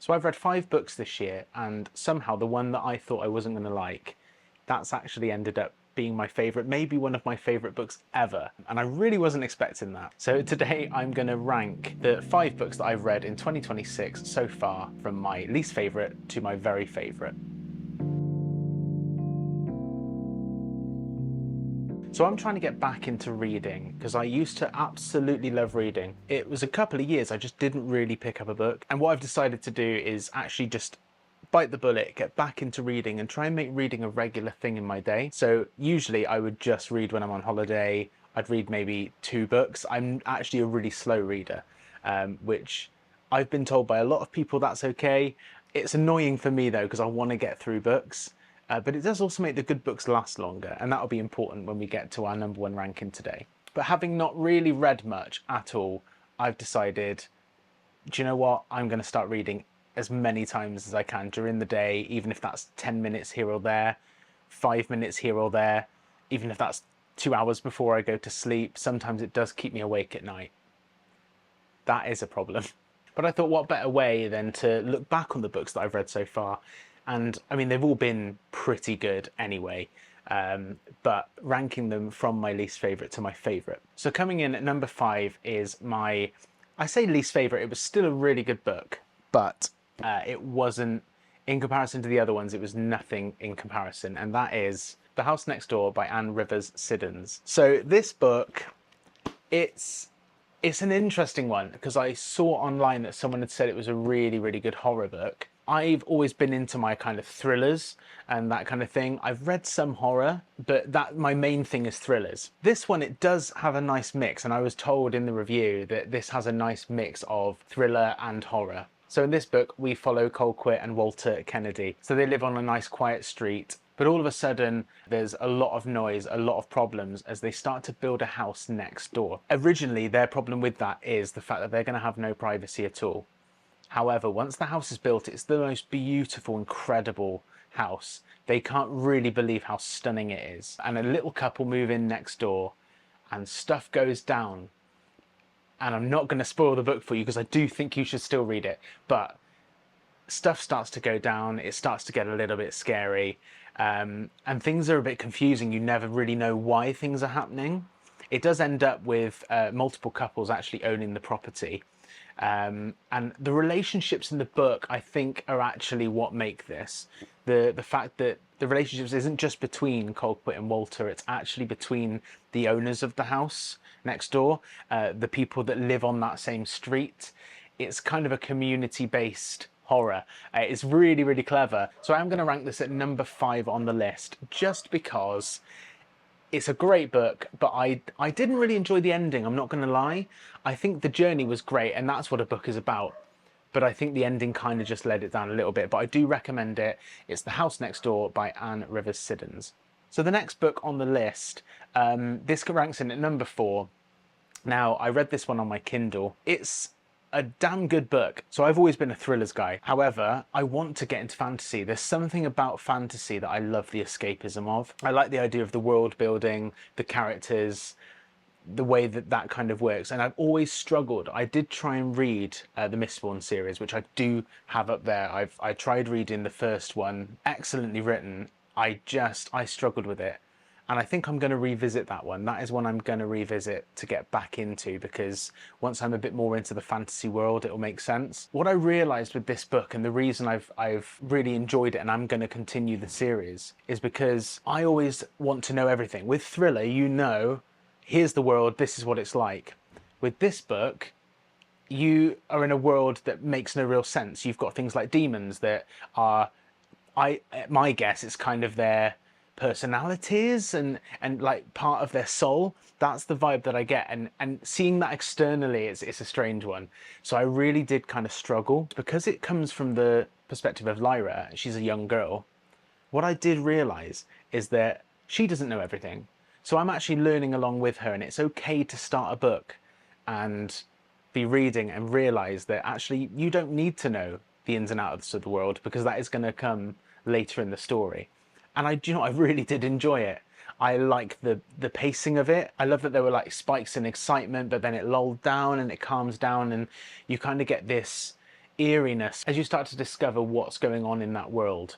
So I've read 5 books this year, and somehow the one that I thought I wasn't going to like, that's actually ended up being my favourite, maybe one of my favourite books ever. And I really wasn't expecting that. So today I'm going to rank the 5 books that I've read in 2026 so far, from my least favourite to my very favourite. So I'm trying to get back into reading because I used to absolutely love reading. It was a couple of years I just didn't really pick up a book. And what I've decided to do is actually just bite the bullet, get back into reading and try and make reading a regular thing in my day. So usually I would just read when I'm on holiday. I'd read maybe 2 books. I'm actually a really slow reader, which I've been told by a lot of people that's okay. It's annoying for me though, because I want to get through books. But it does also make the good books last longer, and that'll be important when we get to our number 1 ranking today. But having not really read much at all, I've decided, do you know what? I'm going to start reading as many times as I can during the day, even if that's 10 minutes here or there, 5 minutes here or there, even if that's 2 hours before I go to sleep. Sometimes it does keep me awake at night. That is a problem. But I thought, what better way than to look back on the books that I've read so far. And I mean, they've all been pretty good anyway, but ranking them from my least favourite to my favourite. So coming in at number 5 is my, I say least favourite, it was still a really good book, but it wasn't, in comparison to the other ones, it was nothing in comparison. And that is The House Next Door by Anne Rivers Siddons. So this book, it's an interesting one because I saw online that someone had said it was a really, really good horror book. I've always been into my kind of thrillers and that kind of thing. I've read some horror, but my main thing is thrillers. This one, it does have a nice mix, and I was told in the review that this has a nice mix of thriller and horror. So in this book, we follow Colquitt and Walter Kennedy. So they live on a nice quiet street, but all of a sudden there's a lot of noise, a lot of problems as they start to build a house next door. Originally, their problem with that is the fact that they're going to have no privacy at all. However, once the house is built, it's the most beautiful, incredible house. They can't really believe how stunning it is. And a little couple move in next door and stuff goes down. And I'm not going to spoil the book for you because I do think you should still read it. But stuff starts to go down. It starts to get a little bit scary. And things are a bit confusing. You never really know why things are happening. It does end up with multiple couples actually owning the property. And the relationships in the book, I think, are actually what make this. The fact that the relationships isn't just between Colquitt and Walter, it's actually between the owners of the house next door, the people that live on that same street. It's kind of a community-based horror. It's really, really clever. So I'm going to rank this at number 5 on the list, just because it's a great book, but I didn't really enjoy the ending, I'm not going to lie. I think the journey was great, and that's what a book is about. But I think the ending kind of just let it down a little bit. But I do recommend it. It's The House Next Door by Anne Rivers Siddons. So the next book on the list, this ranks in at number 4. Now, I read this one on my Kindle. It's a damn good book. So I've always been a thrillers guy. However, I want to get into fantasy. There's something about fantasy that I love the escapism of. I like the idea of the world building, the characters, the way that kind of works. And I've always struggled. I did try and read the Mistborn series, which I do have up there. I tried reading the first one, excellently written. I struggled with it. And I think I'm going to revisit that one. That is one I'm going to revisit to get back into, because once I'm a bit more into the fantasy world, it'll make sense. What I realised with this book, and the reason I've really enjoyed it and I'm going to continue the series, is because I always want to know everything. With thriller, you know, here's the world, this is what it's like. With this book, you are in a world that makes no real sense. You've got things like demons that are, my guess, it's kind of their personalities and like part of their soul. That's the vibe that I get, and seeing that externally it's a strange one. So I really did kind of struggle because it comes from the perspective of Lyra. She's a young girl. What I did realize is that she doesn't know everything, so I'm actually learning along with her, and it's okay to start a book and be reading and realize that actually you don't need to know the ins and outs of the world, because that is going to come later in the story. And I really did enjoy it. I like the pacing of it. I love that there were like spikes in excitement, but then it lulled down and it calms down, and you kind of get this eeriness as you start to discover what's going on in that world.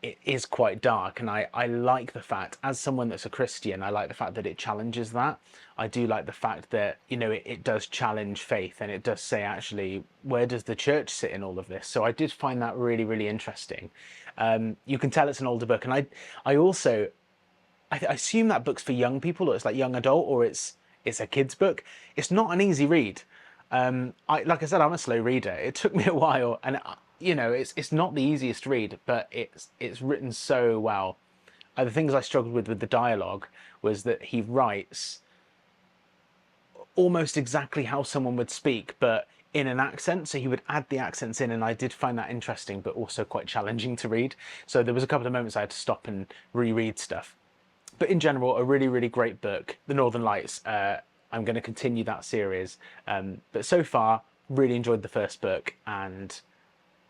It is quite dark, and I like the fact, as someone that's a Christian, I like the fact that it challenges that. I do like the fact that, you know, it does challenge faith, and it does say, actually, where does the church sit in all of this? So I did find that really, really interesting. You can tell it's an older book, and I also, I assume that book's for young people, or it's like young adult, or it's a kid's book. It's not an easy read. Like I said, I'm a slow reader. It took me a while, and you know, it's not the easiest read, but it's written so well. The things I struggled with the dialogue was that he writes almost exactly how someone would speak, but in an accent. So he would add the accents in, and I did find that interesting, but also quite challenging to read. So there was a couple of moments I had to stop and reread stuff. But in general, a really, really great book. The Northern Lights. I'm going to continue that series. But so far, really enjoyed the first book and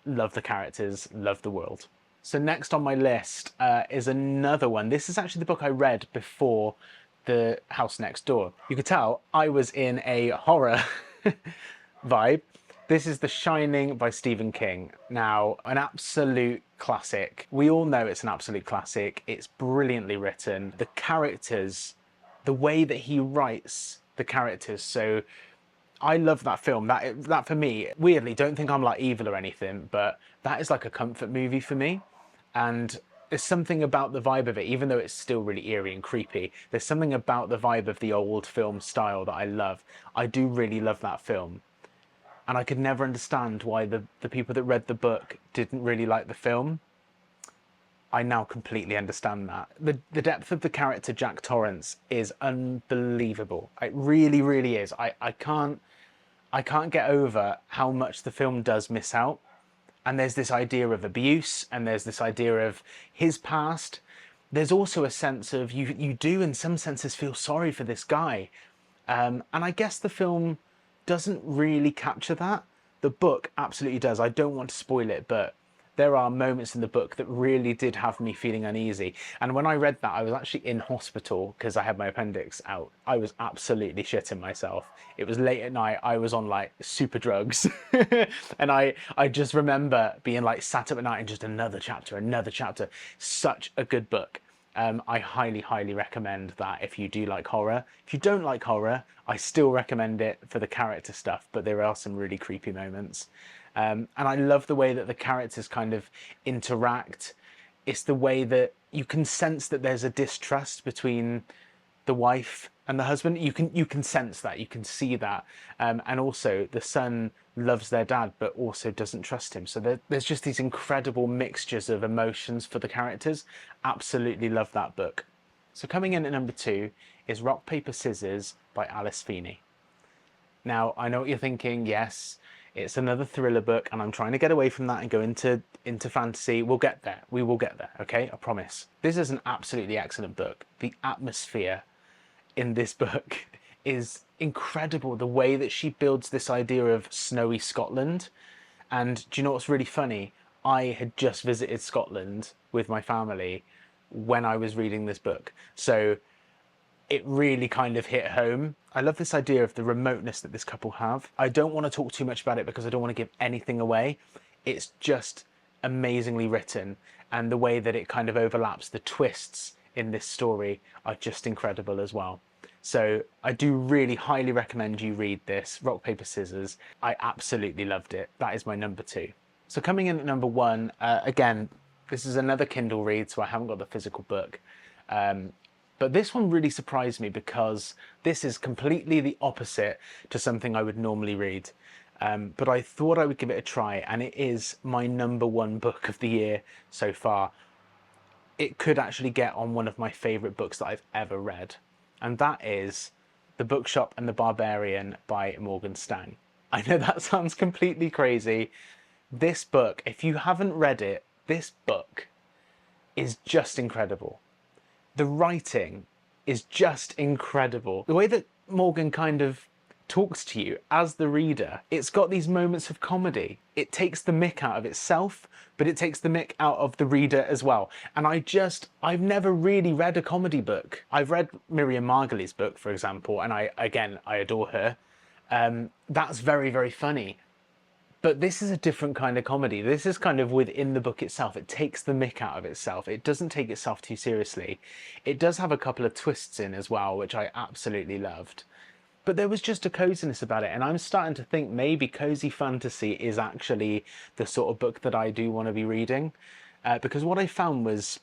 love the characters, love the world. So next on my list is another one. This is actually the book I read before The House Next Door. You could tell I was in a horror vibe. This is The Shining by Stephen King. Now, an absolute classic. We all know it's an absolute classic. It's brilliantly written. The characters, the way that he writes the characters. So I love that film. That for me, weirdly, don't think I'm like evil or anything, but that is like a comfort movie for me. And there's something about the vibe of it, even though it's still really eerie and creepy, there's something about the vibe of the old film style that I love. I do really love that film. And I could never understand why the people that read the book didn't really like the film. I now completely understand that. The depth of the character Jack Torrance is unbelievable. It really, really is. I can't get over how much the film does miss out. And there's this idea of abuse, and there's this idea of his past. There's also a sense of, you do in some senses feel sorry for this guy. And I guess the film doesn't really capture that. The book absolutely does. I don't want to spoil it, but there are moments in the book that really did have me feeling uneasy. And when I read that, I was actually in hospital because I had my appendix out. I was absolutely shitting myself. It was late at night. I was on like super drugs. And I just remember being like sat up at night and just another chapter, another chapter. Such a good book. I highly, highly recommend that if you do like horror. If you don't like horror, I still recommend it for the character stuff, but there are some really creepy moments. And I love the way that the characters kind of interact. It's the way that you can sense that there's a distrust between the wife and the husband. You can sense that, you can see that. And also the son loves their dad, but also doesn't trust him. So there's just these incredible mixtures of emotions for the characters. Absolutely love that book. So coming in at number 2 is Rock, Paper, Scissors by Alice Feeney. Now, I know what you're thinking. Yes, it's another thriller book, and I'm trying to get away from that and go into fantasy. We'll get there. We will get there, okay? I promise. This is an absolutely excellent book. The atmosphere in this book is incredible. The way that she builds this idea of snowy Scotland. And do you know what's really funny? I had just visited Scotland with my family when I was reading this book. So it really kind of hit home. I love this idea of the remoteness that this couple have. I don't want to talk too much about it because I don't want to give anything away. It's just amazingly written, and the way that it kind of overlaps, the twists in this story are just incredible as well. So I do really highly recommend you read this, Rock, Paper, Scissors. I absolutely loved it. That is my number 2. So coming in at number 1, again, this is another Kindle read, so I haven't got the physical book. But this one really surprised me because this is completely the opposite to something I would normally read. But I thought I would give it a try, and it is my number 1 book of the year so far. It could actually get on one of my favourite books that I've ever read, and that is The Bookshop and the Barbarian by Morgan Stang. I know that sounds completely crazy. This book, if you haven't read it, this book is just incredible. The writing is just incredible. The way that Morgan kind of talks to you as the reader, it's got these moments of comedy. It takes the mick out of itself, but it takes the mick out of the reader as well. And I've never really read a comedy book. I've read Miriam Margolyes's book, for example, and I adore her. That's very, very funny. But this is a different kind of comedy. This is kind of within the book itself. It takes the mick out of itself. It doesn't take itself too seriously. It does have a couple of twists in as well, which I absolutely loved. But there was just a coziness about it, and I'm starting to think maybe cozy fantasy is actually the sort of book that I do want to be reading. Because what I found was,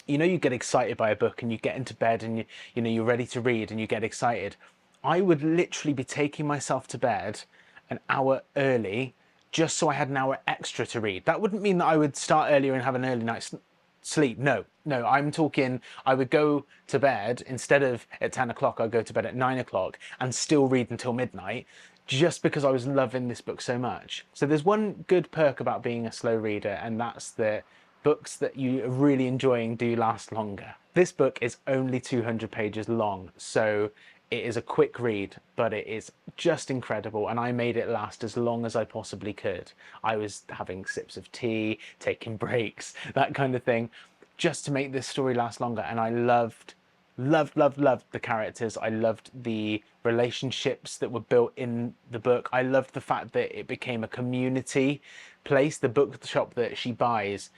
you know, you get excited by a book and you get into bed and you know, you're ready to read and you get excited. I would literally be taking myself to bed an hour early just so I had an hour extra to read. That wouldn't mean that I would start earlier and have an early night's sleep. No, I'm talking I would go to bed instead of at 10 o'clock, I'd go to bed at 9 o'clock and still read until midnight just because I was loving this book so much. So there's one good perk about being a slow reader, and that's that books that you are really enjoying do last longer. This book is only 200 pages long, so it is a quick read, but it is just incredible, and I made it last as long as I possibly could. I was having sips of tea, taking breaks, that kind of thing, just to make this story last longer. And I loved the characters. I loved the relationships that were built in the book. I loved the fact that it became a community place. The bookshop that she buys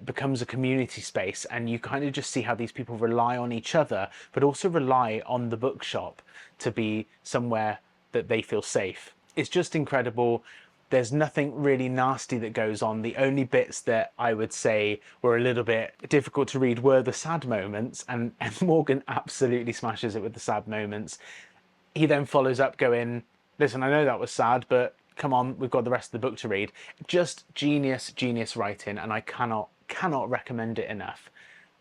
becomes a community space, and you kind of just see how these people rely on each other, but also rely on the bookshop to be somewhere that they feel safe. It's just incredible. There's nothing really nasty that goes on. The only bits that I would say were a little bit difficult to read were the sad moments, and Morgan absolutely smashes it with the sad moments. He then follows up going, listen, I know that was sad, but come on, we've got the rest of the book to read. Just genius writing, and I cannot recommend it enough.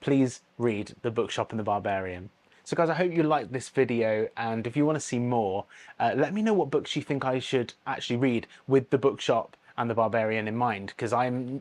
Please read The Bookshop and the Barbarian. So guys, I hope you liked this video, and if you want to see more, let me know what books you think I should actually read with The Bookshop and the Barbarian in mind, because I'm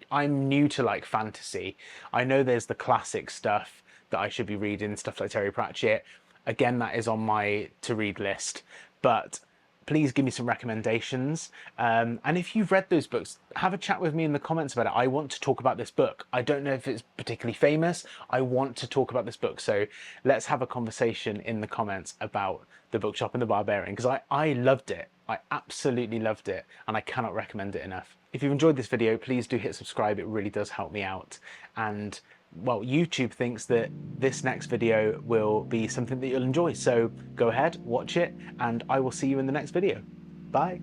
new to like fantasy. I know there's the classic stuff that I should be reading, stuff like Terry Pratchett. Again, that is on my to-read list, but please give me some recommendations. And if you've read those books, have a chat with me in the comments about it. I want to talk about this book. I don't know if it's particularly famous. I want to talk about this book. So let's have a conversation in the comments about The Bookshop and the Barbarian, because I loved it. I absolutely loved it, and I cannot recommend it enough. If you've enjoyed this video, please do hit subscribe. It really does help me out. And well, YouTube thinks that this next video will be something that you'll enjoy. So go ahead, watch it, and I will see you in the next video. Bye.